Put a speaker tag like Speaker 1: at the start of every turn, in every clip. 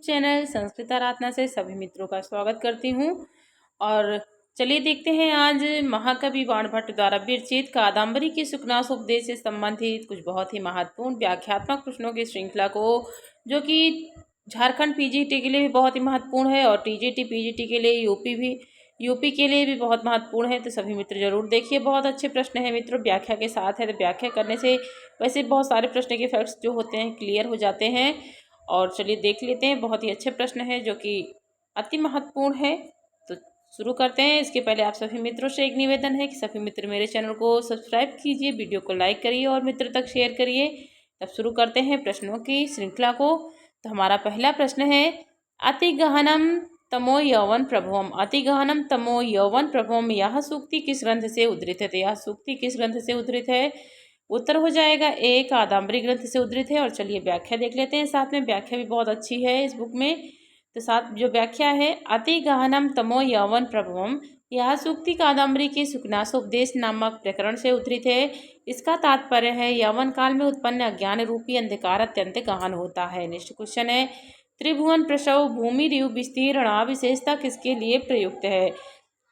Speaker 1: Channel Sanskrit आराधना से सभी मित्रों का स्वागत करती हूँ। और चलिए देखते हैं आज महाकवि बाणभट्ट द्वारा विरचित कादम्बरी के सुखनासोपदेश से संबंधित कुछ बहुत ही महत्वपूर्ण व्याख्यात्मक प्रश्नों की श्रृंखला को, जो कि झारखंड पीजीटी के लिए भी बहुत ही महत्वपूर्ण है और टीजीटी पीजीटी के लिए यूपी के लिए भी बहुत महत्वपूर्ण है। तो सभी मित्र जरूर देखिए, बहुत अच्छे प्रश्न है मित्रों, व्याख्या के साथ है। तो व्याख्या करने से वैसे बहुत सारे प्रश्न के फैक्ट्स जो होते हैं क्लियर हो जाते हैं। और चलिए देख लेते हैं, बहुत ही अच्छे प्रश्न है जो कि अति महत्वपूर्ण है। तो शुरू करते हैं। इसके पहले आप सभी मित्रों से एक निवेदन है कि सभी मित्र मेरे चैनल को सब्सक्राइब कीजिए, वीडियो को लाइक करिए और मित्र तक शेयर करिए। तब शुरू करते हैं प्रश्नों की श्रृंखला को। तो हमारा पहला प्रश्न है, अति गहनम तमो यौवन प्रभुवम। अति गहनम तमो यौवन प्रभुवम, यह सूक्ति किस ग्रंथ से उद्धृत है? तो यह सूक्ति किस ग्रंथ से उद्धृत है? उत्तर हो जाएगा ए, कादम्बरी ग्रंथ से उद्धृत है। और चलिए व्याख्या देख लेते हैं साथ में। व्याख्या भी बहुत अच्छी है इस बुक में। तो साथ जो व्याख्या है, अति गहनम तमो यौवन प्रभुवम, यह सूक्ति कादम्बरी के सुखनासोपदेश नामक प्रकरण से उद्धृत है। इसका तात्पर्य है यौवन काल में उत्पन्न अज्ञान रूपी अंधकार अत्यंत गहन होता है। नेक्स्ट क्वेश्चन है, त्रिभुवन प्रसव भूमि ऋव विस्तीर्ण विशेषता किसके लिए प्रयुक्त है?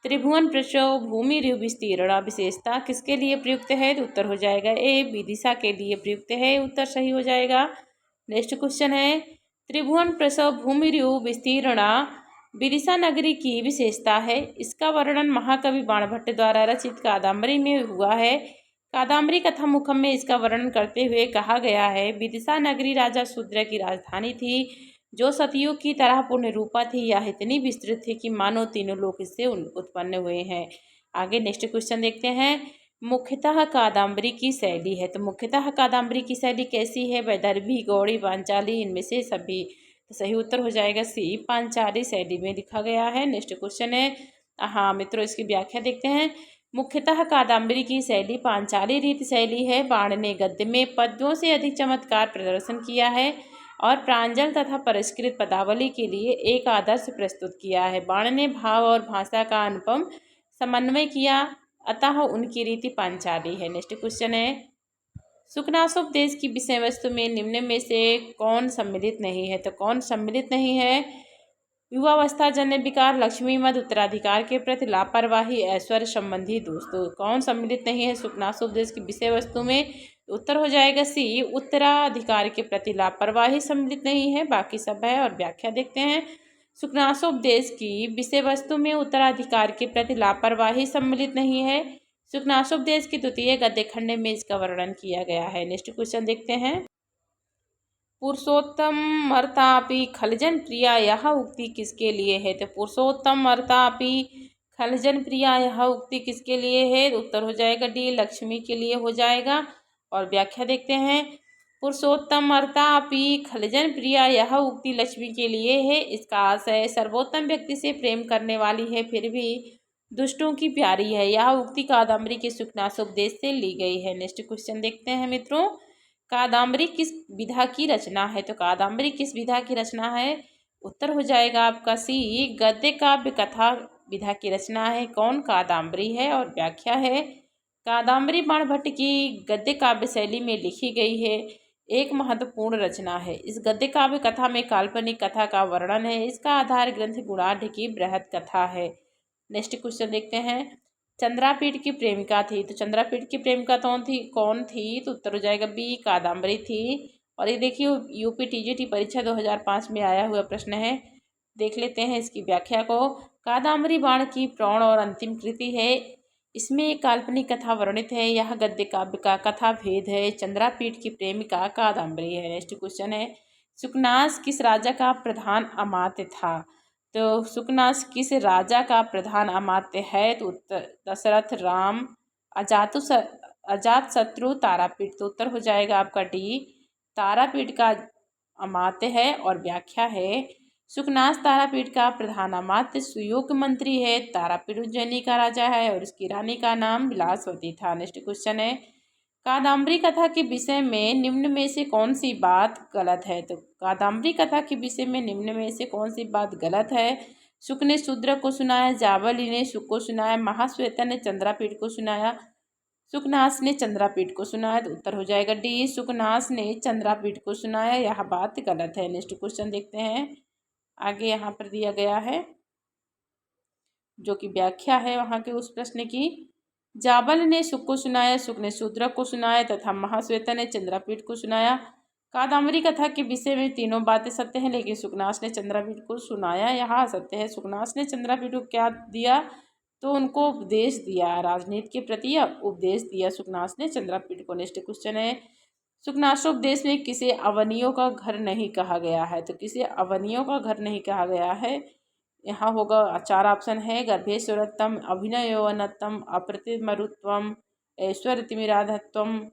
Speaker 1: त्रिभुवन प्रसव भूमि ऋव विस्तीर्ण विशेषता किसके लिए प्रयुक्त है? तो उत्तर हो जाएगा ए, विदिशा के लिए प्रयुक्त है। उत्तर सही हो जाएगा। नेक्स्ट क्वेश्चन है, त्रिभुवन प्रसव भूमि ऋव विस्तीर्ण विदिशा नगरी की विशेषता है। इसका वर्णन महाकवि बाणभट्ट द्वारा रचित कादम्बरी में हुआ है। कादम्बरी कथा मुखम में इसका वर्णन करते हुए कहा गया है, विदिशा नगरी राजा शूद्र की राजधानी थी, जो सतयुग की तरह पूर्ण रूपा थी। यह इतनी विस्तृत थी कि मानो तीनों लोक इससे उत्पन्न हुए हैं। आगे नेक्स्ट क्वेश्चन देखते हैं, मुख्यतः कादम्बरी की शैली है। तो मुख्यतः कादम्बरी की शैली कैसी है? वैदर्भी, गौड़ी, पांचाली, इनमें से सभी। तो सही उत्तर हो जाएगा सी, पांचाली शैली में लिखा गया है। नेक्स्ट क्वेश्चन है, हाँ मित्रों इसकी व्याख्या देखते हैं। मुख्यतः कादम्बरी की शैली पांचाली रीत शैली है। बाण ने गद्य में पद्यों से अधिक चमत्कार प्रदर्शन किया है और प्रांजल तथा परिष्कृत पदावली के लिए एक आदर्श प्रस्तुत किया है। बाण ने भाव और भाषा का अनुपम समन्वय किया, अतः उनकी रीति पांचाली है। नेक्स्ट क्वेश्चन है, सुखनासोपदेश की विषय वस्तु में निम्न में से कौन सम्मिलित नहीं है? तो कौन सम्मिलित नहीं है? युवावस्था जन्य विकार, लक्ष्मी मद, उत्तराधिकार के प्रति लापरवाही, ऐश्वर्य संबंधी दोष। तो कौन सम्मिलित नहीं है सुखनासोपदेश की विषय वस्तु में? उत्तर हो जाएगा सी, उत्तराधिकार के प्रति लापरवाही सम्मिलित नहीं है, बाकी सब है। और व्याख्या देखते हैं, सुखनासोपदेश की विषय वस्तु में उत्तराधिकार के प्रति लापरवाही सम्मिलित नहीं है। सुखनासोपदेश के द्वितीय गद्य खंड में इसका वर्णन किया गया है। नेक्स्ट क्वेश्चन देखते हैं, पुरुषोत्तम अर्तापि खलजन प्रिया, यह उक्ति किसके लिए है? तो पुरुषोत्तम अर्तापि खलजन प्रिया, यह उक्ति किसके लिए है? उत्तर हो जाएगा डी, लक्ष्मी के लिए हो जाएगा। और व्याख्या देखते हैं, पुरुषोत्तम अर्तापि खलजन प्रिया, यह उक्ति लक्ष्मी के लिए है। इसका आशय सर्वोत्तम व्यक्ति से प्रेम करने वाली है, फिर भी दुष्टों की प्यारी है। यह उक्ति कादम्बरी के सुखनासोपदेश से ली गई है। नेक्स्ट क्वेश्चन देखते हैं मित्रों, कादम्बरी किस विधा की रचना है? तो कादम्बरी किस विधा की रचना है? उत्तर हो जाएगा आपका सी, गद्य काव्य कथा विधा की रचना है। कौन? कादम्बरी है। और व्याख्या है, कादम्बरी बाणभट्ट की गद्य काव्य शैली में लिखी गई है, एक महत्वपूर्ण रचना है। इस गद्य काव्य कथा में काल्पनिक कथा का वर्णन है। इसका आधार ग्रंथ गुणाढ़ की बृहद कथा है। नेक्स्ट क्वेश्चन देखते हैं, चंद्रापीठ की प्रेमिका थी। तो चंद्रापीठ की प्रेमिका कौन थी? तो उत्तर हो जाएगा बी, कादम्बरी थी। और ये देखिए यूपी टीजीटी परीक्षा 2005 में आया हुआ प्रश्न है। देख लेते हैं इसकी व्याख्या को। कादम्बरी बाण की प्रौढ़ और अंतिम कृति है। इसमें एक काल्पनिक कथा वर्णित है। यह गद्य काव्य का कथा भेद है। चंद्रापीठ की प्रेमिका कादम्बरी है। नेक्स्ट क्वेश्चन है, सुकनास किस राजा का प्रधान अमात्य था? तो सुकनास किस राजा का प्रधान अमात्य है? तो उत्तर दशरथ, राम, अजातशत्रु, तारापीठ। तो उत्तर हो जाएगा आपका डी, तारापीठ का अमात्य है। और व्याख्या है, सुकनास तारापीठ का प्रधान अमात्य सुयोग मंत्री है। तारापीठ उज्जैनी का राजा है और उसकी रानी का नाम विलासवती था। नेक्स्ट क्वेश्चन है, कादम्बरी कथा के विषय में निम्न में से कौन सी बात गलत है? तो कादम्बरी कथा के विषय में निम्न में से कौन सी बात गलत है? शुक ने शूद्र को सुनाया, जावली ने शुक को सुनाया, महाश्वेता ने चंद्रापीठ को सुनाया, सुकनास ने चंद्रापीठ को सुनाया। तो उत्तर हो जाएगा डी, सुकनास ने चंद्रापीठ को सुनाया, यह बात गलत है। नेक्स्ट क्वेश्चन देखते हैं, आगे यहाँ पर दिया गया है जो कि व्याख्या है वहाँ के उस प्रश्न की। जाबल ने सुख को सुनाया, सुख ने शूद्रक को सुनाया तथा महाश्वेता ने चंद्रापीठ को सुनाया। कादम्बरी कथा के विषय में तीनों बातें सत्य हैं, लेकिन सुकनास ने चंद्रापीठ को सुनाया यहाँ असत्य है। सुकनास ने चंद्रापीठ को क्या दिया? तो उनको उपदेश दिया, राजनीति के प्रति उपदेश दिया सुकनास ने चंद्रापीठ को। नेक्स्ट क्वेश्चन है, सुकनासोपदेश में किसे अवनियों का घर नहीं कहा गया है? तो किसे अवनियों का घर नहीं कहा गया है? यहाँ होगा 4 ऑप्शन है, गर्भेश्वरत्वम, अभिनयोवनत्वम, अप्रतिमरुत्वम, ऐश्वर्यतिमिराधत्वम।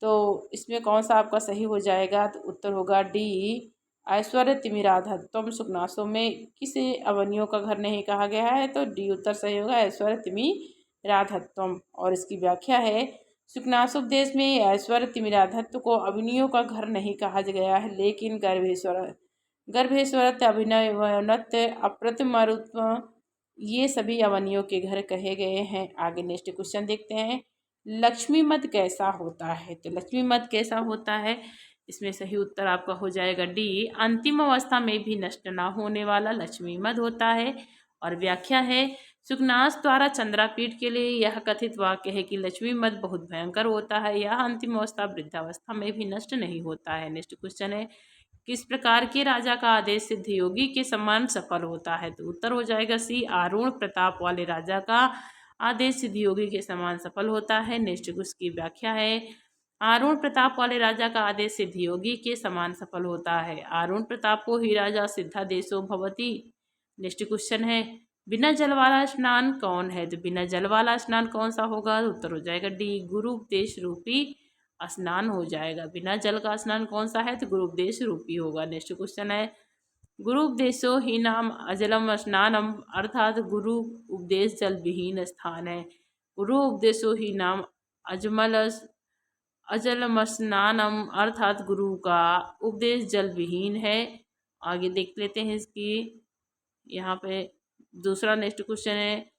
Speaker 1: तो इसमें कौन सा आपका सही हो जाएगा? तो उत्तर होगा डी, ऐश्वर्यतिमिराधत्वम। सुकनासों में किसे अवनियों का घर नहीं कहा गया है? तो डी उत्तर सही होगा, ऐश्वर्यतिमिराधत्वम। और इसकी व्याख्या है, सुकनासोपदेश में ऐश्वर्यतिमिराधत्व को अवनियों का घर नहीं कहा गया है, लेकिन गर्भेश्वरत्व, अभिनवनत्व, अप्रतिमरुत्व ये सभी अवनियों के घर कहे गए हैं। आगे नेक्स्ट क्वेश्चन देखते हैं, लक्ष्मी मत कैसा होता है? तो लक्ष्मी मत कैसा होता है, इसमें सही उत्तर आपका हो जाएगा डी, अंतिम अवस्था में भी नष्ट ना होने वाला लक्ष्मी मद होता है। और व्याख्या है, सुकनास द्वारा चंद्रापीठ के लिए यह कथित वाक्य है कि लक्ष्मी मद बहुत भयंकर होता है, यह अंतिम अवस्था वृद्धावस्था में भी नष्ट नहीं होता है। नेक्स्ट क्वेश्चन है, किस प्रकार के राजा का आदेश सिद्धयोगी के समान सफल होता है? तो उत्तर हो जाएगा सी, आरूढ़ प्रताप वाले राजा का आदेश सिद्धयोगी के समान सफल होता है। नेक्स्ट उसकी व्याख्या है, आरूढ़ प्रताप वाले राजा का आदेश सिद्धयोगी के समान सफल होता है, आरूढ़ प्रताप को ही राजा सिद्धादेशो भवति। नेक्स्ट क्वेश्चन है, बिना जल वाला स्नान कौन है? तो बिना जल वाला स्नान कौन सा होगा? उत्तर हो जाएगा डी, गुरु उपदेश रूपी स्नान हो जाएगा। बिना जल का स्नान कौन सा है? तो गुरु उपदेश रूपी होगा। नेक्स्ट क्वेश्चन है, गुरु उपदेशो ही नाम अजलम स्नानम, अर्थात गुरु उपदेश जल विहीन स्थान है। गुरु उपदेशो ही नाम अजलम स्नानम, अर्थात गुरु का उपदेश जल विहीन है। आगे देख लेते हैं इसकी, यहाँ पे दूसरा नेक्स्ट क्वेश्चन है,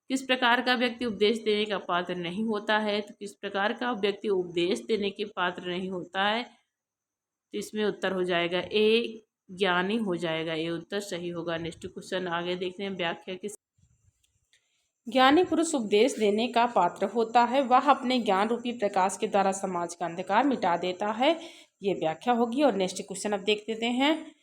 Speaker 1: किस प्रकार का व्यक्ति उपदेश देने का पात्र नहीं होता है? तो किस प्रकार का व्यक्ति उपदेश देने के पात्र नहीं होता है? तो इसमें उत्तर हो जाएगा ए, ज्ञानी हो जाएगा, ये उत्तर सही होगा। नेक्स्ट क्वेश्चन आगे देखते हैं, व्याख्या किस ज्ञानी पुरुष उपदेश देने का पात्र होता है, वह अपने ज्ञान रूपी प्रकाश के द्वारा समाज का अंधकार मिटा देता है, ये व्याख्या होगी। और नेक्स्ट क्वेश्चन अब देख लेते हैं,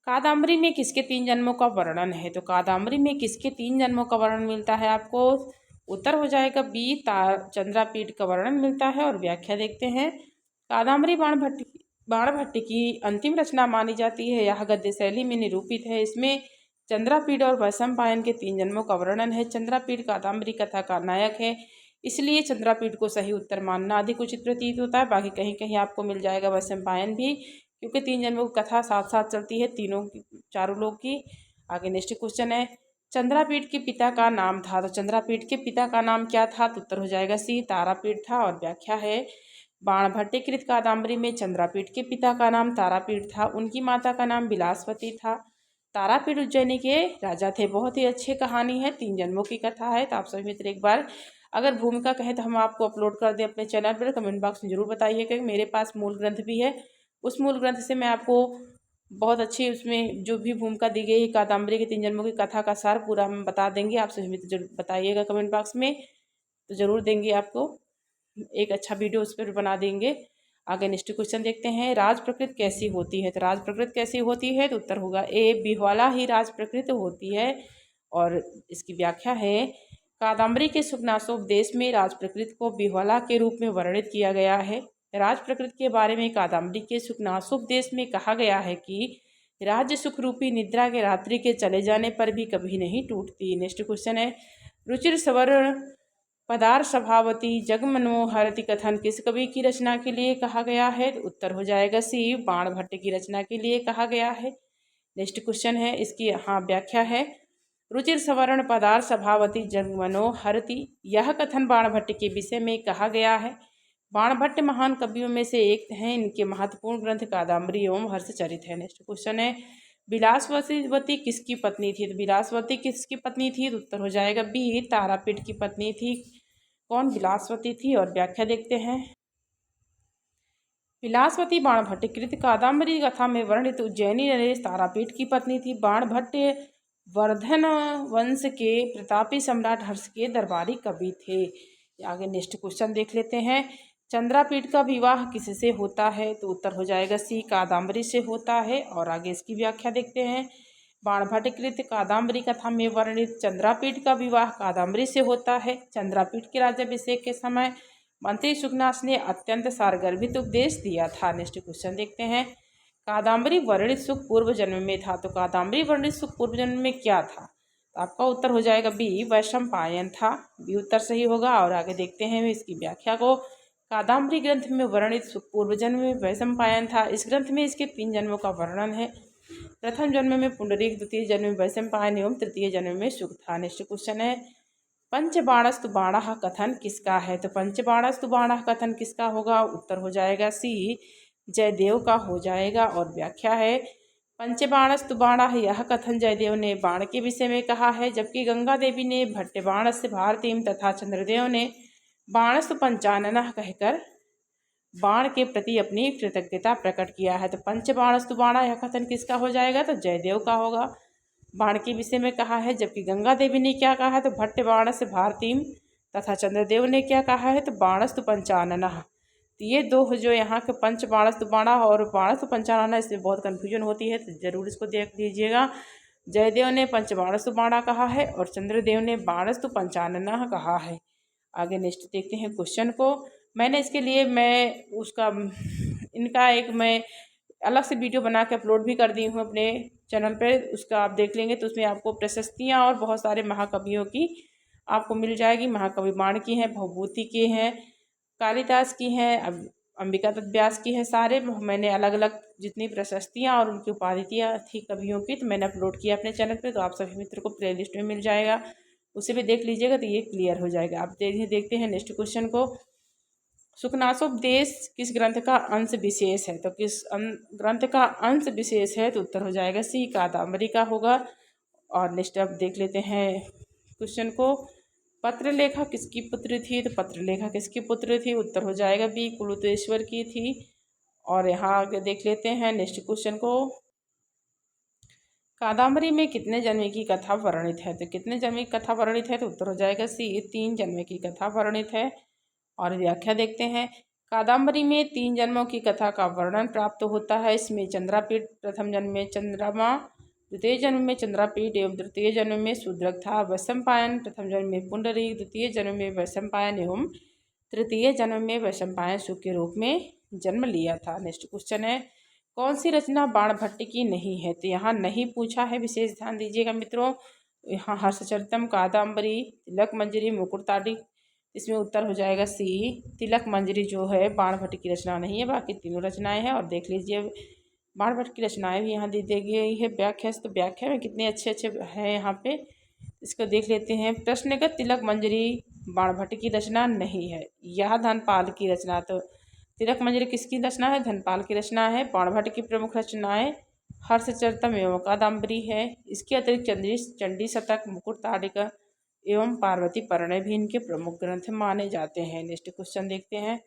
Speaker 1: कादम्बरी में किसके 3 जन्मों का वर्णन है? तो कादम्बरी में किसके 3 जन्मों का वर्णन मिलता है आपको? उत्तर हो जाएगा बी, चंद्रापीठ का वर्णन मिलता है। और व्याख्या देखते हैं, कादम्बरी बाणभट्ट की अंतिम रचना मानी जाती है, यह गद्य शैली में निरूपित है। इसमें चंद्रापीठ और वैशंपायन के 3 जन्मों का वर्णन है। चंद्रापीठ कादम्बरी कथा का नायक है, इसलिए चंद्रापीठ को सही उत्तर मानना अधिक उचित प्रतीत होता है। बाकी कहीं कहीं आपको मिल जाएगा वैशंपायन भी, क्योंकि 3 जन्मों की कथा साथ साथ चलती है चारों लोग की। आगे नेक्स्ट क्वेश्चन है, चंद्रापीठ के पिता का नाम था? तो चंद्रापीठ के पिता का नाम क्या था? तो उत्तर हो जाएगा सी, तारापीठ था। और व्याख्या है, बाणभट्टीकृत कादम्बरी में चंद्रापीठ के पिता का नाम तारापीठ था, उनकी माता का नाम विलासवती था। तारापीठ उज्जैनी के राजा थे। बहुत ही अच्छी कहानी है, 3 जन्मों की कथा है। तो आप सभी मित्र एक बार अगर भूमिका कहें तो हम आपको अपलोड कर दें अपने चैनल पर, कमेंट बॉक्स में जरूर बताइएगा। मेरे पास मूल ग्रंथ भी है, उस मूल ग्रंथ से मैं आपको बहुत अच्छी उसमें जो भी भूमिका दी गई कादम्बरी के 3 जन्मों की कथा का सार पूरा हम बता देंगे। आप सभी मित्र जरूर बताइएगा कमेंट बॉक्स में, तो ज़रूर देंगे आपको एक अच्छा वीडियो उस पर बना देंगे। आगे नेक्स्ट क्वेश्चन देखते हैं, राज प्रकृति कैसी होती है? तो राज प्रकृति कैसी होती है? तो उत्तर होगा ए, बिह्वला ही राज प्रकृति होती है। और इसकी व्याख्या है, कादम्बरी के सुकनासोपदेश में राज प्रकृति को बिह्वला के रूप में वर्णित किया गया है। राज प्रकृति के बारे में कादम्बरी के सुकनासोपदेश में कहा गया है कि राज्य सुख रूपी निद्रा के रात्रि के चले जाने पर भी कभी नहीं टूटती। नेक्स्ट क्वेश्चन है, रुचिर सवर्ण पदार सभावती जगमनोहरति कथन किस कवि की रचना के लिए कहा गया है? तो उत्तर हो जाएगा सी, बाणभट्ट की रचना के लिए कहा गया है। नेक्स्ट क्वेश्चन है, इसकी यहाँ व्याख्या है, रुचिर सवर्ण पदार सभावती जगमनोहरति, यह कथन बाणभट्ट के विषय में कहा गया है। बाणभट्ट महान कवियों में से एक हैं, इनके महत्वपूर्ण ग्रंथ कादम्बरी एवं हर्षचरित है। नेक्स्ट क्वेश्चन है, विलासवती किसकी पत्नी थी? तो विलासवती किसकी पत्नी थी? तो उत्तर हो जाएगा बी, तारापीठ की पत्नी थी। कौन विलासवती थी? और व्याख्या देखते हैं, विलासवती बाणभट्ट कृत कादम्बरी कथा में वर्णित उज्जैनी नरेश तारापीठ की पत्नी थी। बाणभट्ट वर्धन वंश के प्रतापी सम्राट हर्ष के दरबारी कवि थे। आगे नेक्स्ट क्वेश्चन देख लेते हैं। चंद्रापीठ का विवाह किससे होता है? तो उत्तर हो जाएगा सी, कादम्बरी से होता है। और आगे इसकी व्याख्या देखते हैं। बाणभट्ट कृत कादम्बरी कथा में वर्णित चंद्रापीठ का विवाह कादम्बरी से होता है। चंद्रापीठ के राज्याभिषेक के समय मंत्री सुकनास ने अत्यंत सारगर्भित उपदेश दिया था। नेक्स्ट क्वेश्चन देखते हैं। कादम्बरी वर्णित सुख पूर्व जन्म में था। तो कादम्बरी वर्णित सुख पूर्व जन्म में क्या था? तो आपका उत्तर हो जाएगा बी, वैशंपायन था। बी उत्तर सही होगा। और आगे देखते हैं इसकी व्याख्या को। कादम्बरी ग्रंथ में वर्णित सुख पूर्व जन्म में वैशंपायन था। इस ग्रंथ में इसके 3 जन्मों का वर्णन है। प्रथम जन्म में पुंडरीक, द्वितीय जन्म में वैशंपायन एवं तृतीय जन्म में सुख था। नेक्स्ट क्वेश्चन है। पंचबाणस्तु बाणः कथन किसका है? तो पंचबाणस्तु बाणः कथन किसका होगा? उत्तर हो जाएगा सी, जयदेव का हो जाएगा। और व्याख्या है। पंचबाणस्तु बाणः यह कथन जयदेव ने बाण के विषय में कहा है, जबकि गंगा देवी ने भट्ट बाणस्य भारतीम तथा चंद्रदेव ने बाणस्तु पंचाननः कहकर बाण के प्रति अपनी कृतज्ञता प्रकट किया है। तो पंचबाणस्तु बाणः यह कथन किसका हो जाएगा? तो जयदेव का होगा। बाण के विषय में कहा है, जबकि गंगा देवी ने क्या कहा है? तो भट्ट बाणस्य भारतीम तथा चंद्रदेव ने क्या कहा है? तो बाणस्तु पंचाननः। तो ये दो जो यहाँ के पंच बाणस्तु बाणा और बाणस्तु पंचानना, इसमें बहुत कन्फ्यूजन होती है, तो जरूर इसको देख लीजिएगा। जयदेव ने पंच बाणस्तु बाणा कहा है और चंद्रदेव ने बाणस्तु पंचानना कहा है। आगे नेक्स्ट देखते हैं क्वेश्चन को। मैंने इसके लिए इनका एक मैं अलग से वीडियो बना के अपलोड भी कर दी हूँ अपने चैनल पे, उसका आप देख लेंगे तो उसमें आपको प्रशस्तियाँ और बहुत सारे महाकवियों की आपको मिल जाएगी। महाकवि बाण की हैं, भवभूति की हैं, कालिदास की हैं, अंबिका दत्त व्यास की है। सारे मैंने अलग अलग जितनी प्रशस्तियाँ और उनकी उपाधियाँ थी कवियों की, तो मैंने अपलोड किया अपने चैनल पे, तो आप सभी मित्र को प्लेलिस्ट में मिल जाएगा, उसे भी देख लीजिएगा तो ये क्लियर हो जाएगा। आप देखते हैं नेक्स्ट क्वेश्चन को। सुकनासोपदेश किस ग्रंथ का अंश विशेष है? तो किस ग्रंथ का अंश विशेष है? तो उत्तर हो जाएगा सी, कादम्बरी का होगा। और नेक्स्ट अब देख लेते हैं क्वेश्चन को। पत्रलेखा किसकी पुत्री थी? तो पत्रलेखा किसकी पुत्री थी? उत्तर हो जाएगा बी, कुलुतेश्वर की थी। और यहाँ आगे देख लेते हैं नेक्स्ट क्वेश्चन को। कादम्बरी में कितने जन्मे की कथा वर्णित है? तो कितने जन्मे की कथा वर्णित है? तो उत्तर हो जाएगा सी, 3 जन्मे की कथा वर्णित है। और व्याख्या देखते हैं। कादम्बरी में 3 जन्मों की कथा का वर्णन प्राप्त होता है। इसमें चंद्रापीठ प्रथम जन्म में चंद्रमा, द्वितीय जन्म में चंद्रापीठ एवं तृतीय जन्म में शूद्रक था। वैशंपायन प्रथम जन्म में पुंडरीक, द्वितीय जन्म में वैशंपायन एवं तृतीय जन्म में वैशंपायन सुख के रूप में जन्म लिया था। नेक्स्ट क्वेश्चन है। कौन सी रचना बाणभट्ट की नहीं है? तो यहाँ नहीं पूछा है, विशेष ध्यान दीजिएगा मित्रों। यहाँ हर्षचरितम, कादम्बरी, तिलक मंजरी, मुकुटताड़ी, इसमें उत्तर हो जाएगा सी, तिलक मंजरी जो है बाणभट्ट की रचना नहीं है, बाकी तीनों रचनाएं हैं। और देख लीजिए बाणभट्ट की रचनाएं भी यहाँ दी गई है व्याख्या से, तो व्याख्या में कितने अच्छे अच्छे हैं यहाँ पे, इसको देख लेते हैं। प्रश्नगत तिलक मंजरी बाणभट्ट की रचना नहीं है, यह धनपाल की रचना। तो तिलक मंजरी किसकी रचना है? धनपाल की रचना है। बाणभट्ट की प्रमुख रचनाएं हर्षचरितम एवं कादम्बरी है। इसके अतिरिक्त चंडी शतक, मुकुटताड़िका एवं पार्वती परिणय भी इनके प्रमुख ग्रंथ माने जाते हैं। नेक्स्ट क्वेश्चन देखते हैं।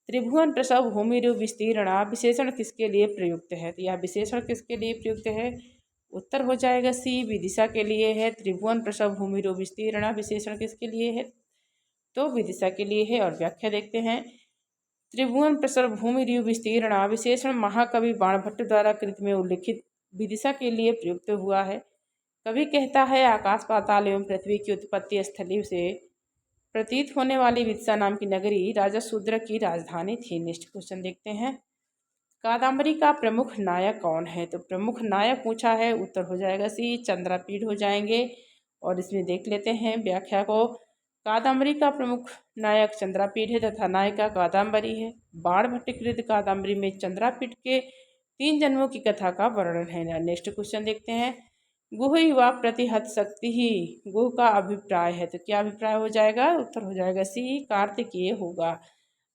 Speaker 1: त्रिभुवन प्रसव भूमिरु विस्तीर्णा विशेषण किसके लिए प्रयुक्त है? तो यह विशेषण किसके लिए प्रयुक्त है? उत्तर हो जाएगा सी, विदिशा के लिए है। त्रिभुवन प्रसव भूमिरु विस्तीर्णा विशेषण किसके लिए है? तो विदिशा के लिए है। और व्याख्या देखते हैं। त्रिभुवन प्रसव भूमिरु विस्तीर्णा विशेषण महाकवि बाणभट्ट द्वारा कृत में उल्लिखित विदिशा के लिए प्रयुक्त हुआ है। कवि कहता है, आकाश पाताल एवं पृथ्वी की उत्पत्ति स्थली से प्रतीत होने वाली विदिशा नाम की नगरी राजा शूद्र की राजधानी थी। नेक्स्ट क्वेश्चन देखते हैं। कादम्बरी का प्रमुख नायक कौन है? तो प्रमुख नायक पूछा है, उत्तर हो जाएगा सी, चंद्रापीठ हो जाएंगे। और इसमें देख लेते हैं व्याख्या को। कादम्बरी का प्रमुख नायक चंद्रापीठ है तथा नायिका कादम्बरी है। बाणभट्ट कृत कादम्बरी में चंद्रापीठ के 3 जन्मों की कथा का वर्णन है। नेक्स्ट क्वेश्चन देखते हैं। गुह युवा प्रतिहत शक्ति ही गुह का अभिप्राय है, तो क्या अभिप्राय हो जाएगा? उत्तर हो जाएगा सी, कार्तिकेय होगा।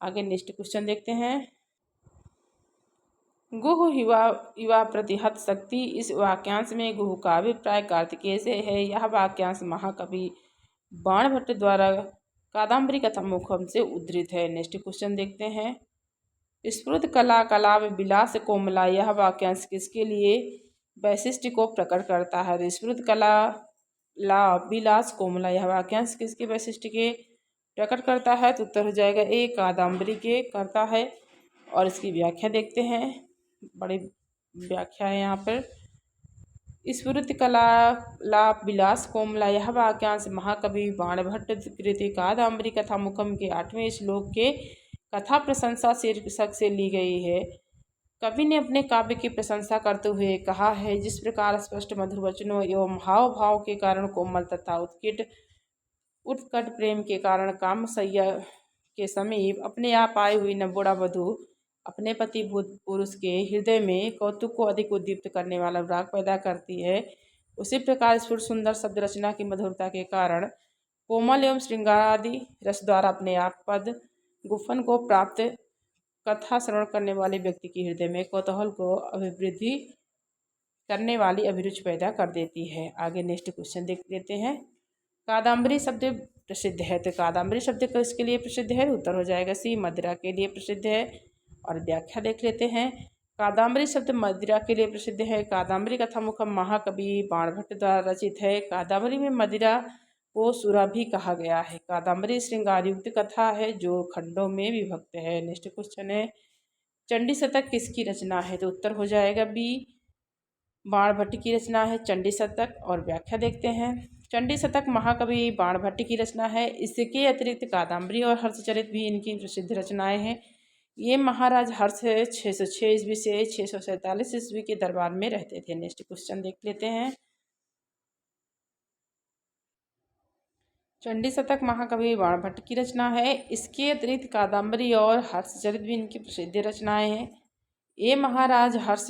Speaker 1: आगे नेक्स्ट क्वेश्चन देखते हैं। गुह युवा युवा प्रतिहत शक्ति, इस वाक्यांश में गुह का अभिप्राय कार्तिकेय से है। यह वाक्यांश महाकवि बाणभट्ट द्वारा कादम्बरी कथा मुखम से उद्धृत है। नेक्स्ट क्वेश्चन देखते हैं। स्फुरद कला कलाव विलास कोमला, यह वाक्यांश किसके लिए वैशिष्ट को प्रकट करता है? तो स्फुरद कला ला विलास कोमला, यह वाक्यांश किसके वैशिष्ट के प्रकट करता है? तो उत्तर हो जाएगा ए, कादम्बरी के करता है। और इसकी व्याख्या देखते हैं, बड़ी व्याख्या है यहाँ पर। स्फुरति कला लाप विलास कोमला, यह वाक्यांश महाकवि बाणभट्ट कृति कादम्बरी कथा मुखम के 8वें श्लोक के कथा प्रशंसा शीर्षक से ली गई है। कवि ने अपने काव्य की प्रशंसा करते हुए कहा है, जिस प्रकार स्पष्ट मधुर वचनों एवं हाव भाव के कारण कोमल तथा उत्कट प्रेम के कारण कामसैया के समीप अपने आप आई हुई नवोड़ा वधू अपने पति भूत पुरुष के हृदय में कौतुक को अधिक उद्दीप्त करने वाला राग पैदा करती है, उसी प्रकार स्फुर सुंदर शब्द रचना की मधुरता के कारण कोमल एवं श्रृंगारादि रस द्वारा अपने आप पद गुफन को प्राप्त कथा श्रवण करने वाले व्यक्ति के हृदय में कौतूहल को अभिवृद्धि करने वाली अभिरुचि पैदा कर देती है। आगे नेक्स्ट क्वेश्चन देख लेते हैं। कादम्बरी शब्द प्रसिद्ध है, तो कादम्बरी शब्द किसके लिए प्रसिद्ध है? उत्तर हो जाएगा सी, मदिरा के लिए प्रसिद्ध है। और व्याख्या देख लेते हैं। कादम्बरी शब्द मदिरा के लिए प्रसिद्ध है। कादम्बरी कथा मुखम महाकवि बाणभट्ट द्वारा रचित है। कादम्बरी में मदिरा को सुरा भी कहा गया है। कादम्बरी श्रृंगार युक्त कथा है जो खंडों में विभक्त है। नेक्स्ट क्वेश्चन है, चंडी शतक किसकी रचना है? तो उत्तर हो जाएगा बी, बाणभट्ट की रचना है चंडी शतक। और व्याख्या देखते हैं। चंडी शतक महाकवि बाणभट्ट की रचना है। इसके अतिरिक्त कादम्बरी और हर्षचरित भी इनकी प्रसिद्ध रचनाएं हैं। ये महाराज हर्ष 606 ईस्वी से 647 ईस्वी के दरबार में रहते थे। नेक्स्ट क्वेश्चन देख लेते हैं। चंडी शतक महाकवि बाणभट्ट की रचना है। इसके अतिरिक्त कादम्बरी और हर्षचरित भी इनकी प्रसिद्ध रचनाएं हैं। ये महाराज हर्ष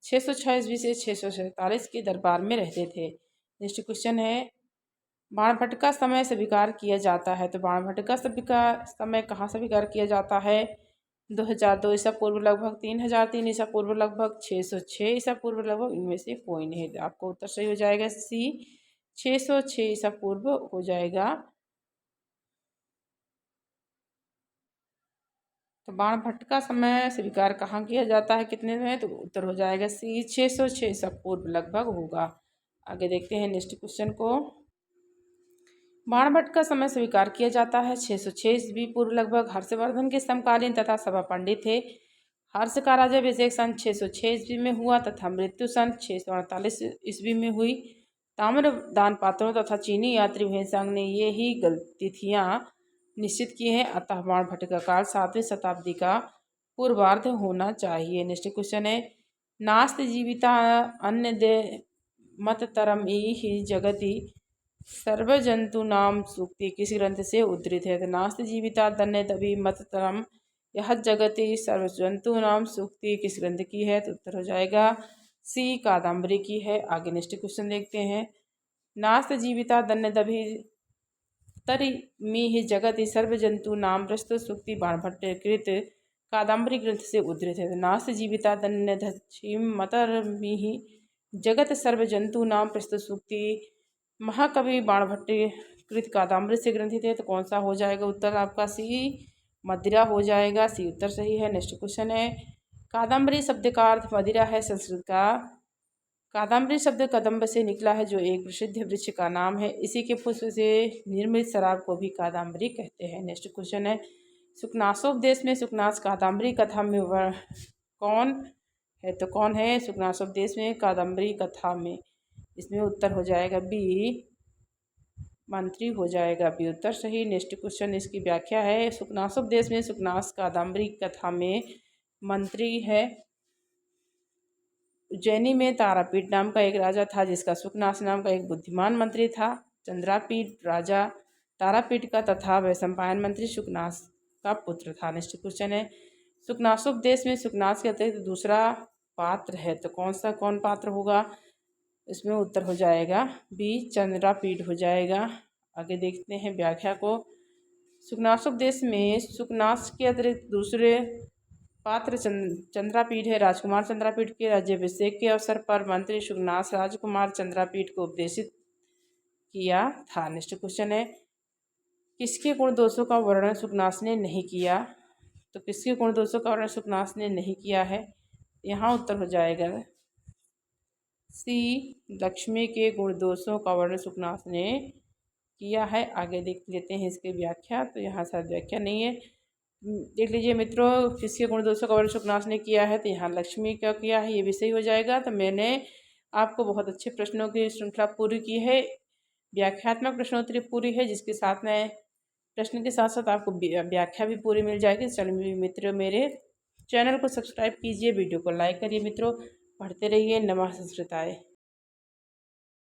Speaker 1: 606 ईस्वी से 647 के दरबार में रहते थे। नेक्स्ट क्वेश्चन है, बाणभट्ट का समय स्वीकार किया जाता है। तो बाणभट्ट का समय कहाँ स्वीकार किया जाता है? 2002 ईसा पूर्व लगभग 3003 ईसा पूर्व लगभग 606 ईसा पूर्व लगभग, इनमें से कोई नहीं। आपको उत्तर सही हो जाएगा सी, 606 ईसा पूर्व हो जाएगा। तो बाणभट्ट का समय स्वीकार कहाँ किया जाता है, कितने में? तो उत्तर हो जाएगा सी, 606 ईसा पूर्व लगभग होगा। आगे देखते हैं नेक्स्ट क्वेश्चन को। बाणभट्ट का समय स्वीकार किया जाता है 606 ईस्वी पूर्व लगभग। हर्षवर्धन के समकालीन तथा सभा पंडित थे। हर्ष का राज्याभिषेक सन 606 ईस्वी में हुआ तथा मृत्यु सन 648 ईस्वी में हुई। ताम्र दान पात्रों तथा चीनी यात्री भेषांग ने ये ही तिथियां निश्चित की हैं, अतः बाणभट्ट का काल 7वीं शताब्दी का पूर्वार्ध होना चाहिए। नेक्स्ट क्वेश्चन है, नास्त जीविता अन्य दे मततरम ही जगति सर्वजंतु नाम सूक्ति किस ग्रंथ से उद्धृत है? तो नास्त जीविता दन्य दबी मततरम यह जगति सर्वजंतु नाम सूक्ति किस ग्रंथ की है? तो उत्तर हो जाएगा सी, कादम्बरी की है। आगे नेक्स्ट क्वेश्चन देखते हैं। नास्त जीविता दन्य दबी तरि मी जगति सर्वजंतु नाम प्रस्तुत सूक्ति बाणभट्ट कृत कादम्बरी ग्रंथ से उद्धृत है। नास्त जीविता दन्य दक्षिम मतर मी जगत सर्वजंतु नाम प्रस्तुत सूक्ति महाकवि बाणभट्ट कृत कादम्बरी से ग्रंथित है। तो कौन सा हो जाएगा उत्तर आपका? सी, मदिरा हो जाएगा। सी उत्तर सही है। नेक्स्ट क्वेश्चन है, कादम्बरी शब्द का अर्थ मदिरा है संस्कृत का। कादम्बरी शब्द कदम्ब से निकला है जो एक प्रसिद्ध वृक्ष का नाम है। इसी के पुष्प से निर्मित शराब को भी कादम्बरी कहते हैं। नेक्स्ट क्वेश्चन है, सुकनासोपदेश में सुकनास कादम्बरी कथा में कौन है? तो कौन है सुकनासोपदेश में कादम्बरी कथा में? इसमें उत्तर हो जाएगा बी, मंत्री हो जाएगा। बी उत्तर सही। नेक्स्ट क्वेश्चन, इसकी व्याख्या है। सुकनासोपदेश में सुकनास कादम्बरी कथा में मंत्री है। उज्जैनी में तारापीठ नाम का एक राजा था जिसका सुकनास नाम का एक बुद्धिमान मंत्री था। चंद्रापीठ राजा तारापीठ का तथा वैशंपायन मंत्री सुकनास का पुत्र था। नेक्स्ट क्वेश्चन है, सुकनासोपदेश में सुकनास के अतिरिक्त दूसरा पात्र है। तो कौन पात्र होगा? इसमें उत्तर हो जाएगा बी, चंद्रापीठ हो जाएगा। आगे देखते हैं व्याख्या को। सुकनासोपदेश में सुकनास के अतिरिक्त दूसरे पात्र चंद्रापीठ है। राजकुमार चंद्रापीठ के राज्याभिषेक के अवसर पर मंत्री सुकनास राजकुमार चंद्रापीठ को उपदेशित किया था। नेक्स्ट क्वेश्चन है, किसके गुण दोषों का वर्णन सुकनास ने नहीं किया? तो किसके गुण दोषों का वर्णन सुकनास ने नहीं किया है? यहाँ उत्तर हो जाएगा सी, लक्ष्मी के गुण दोषों का वर्णन सुकनास ने किया है। आगे देख लेते हैं इसकी व्याख्या। तो यहाँ शायद व्याख्या नहीं है। देख लीजिए मित्रों, किसके गुण दोषों का वर्णन सुकनास ने किया है? तो यहाँ लक्ष्मी का किया है, ये भी सही हो जाएगा। तो मैंने आपको बहुत अच्छे प्रश्नों की श्रृंखला पूरी की है, व्याख्यात्मक प्रश्नोत्तरी पूरी है, जिसके साथ में प्रश्न के साथ साथ आपको व्याख्या भी पूरी मिल जाएगी। चलिए मित्रों, मेरे चैनल को सब्सक्राइब कीजिए, वीडियो को लाइक करिए मित्रों, पढ़ते रहिए। नमः संस्कृताय।